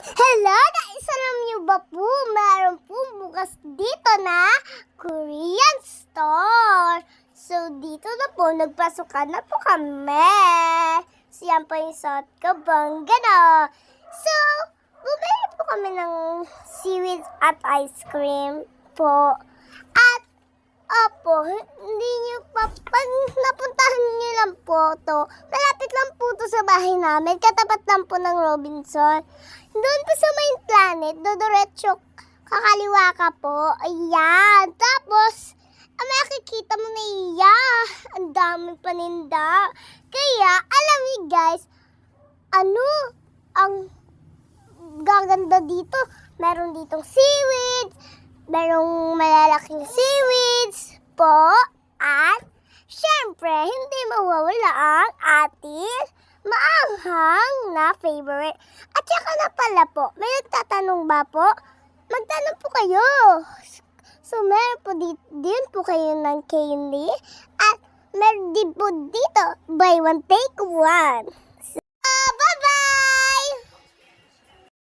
Hello guys! Alam niyo ba po, meron po bukas dito na Korean store. So, dito na po, nagpasukan na po kami. So, yan po yung suot ko, bangga na. So, bumili po kami ng seaweed at ice cream po. At, opo, hindi niyo pa, pag napuntahan niyo lang po to, malapit lang po to sa bahay namin, katapat lang po ng Robinson. Doon po sa main planet, dodoretso, kakaliwa ka po. Ayan. Tapos, makikita mo na ang daming paninda. Kaya, alam niyo guys, ang gaganda dito? Meron ditong seaweeds, merong malalaking seaweeds po, at syempre, hindi mawawala ang ating maanghang na favorite. At saka na pala po, may nagtatanong ba po? Magtanong po kayo. So, meron po din po kayo ng candy. At meron din po dito, buy one, take one.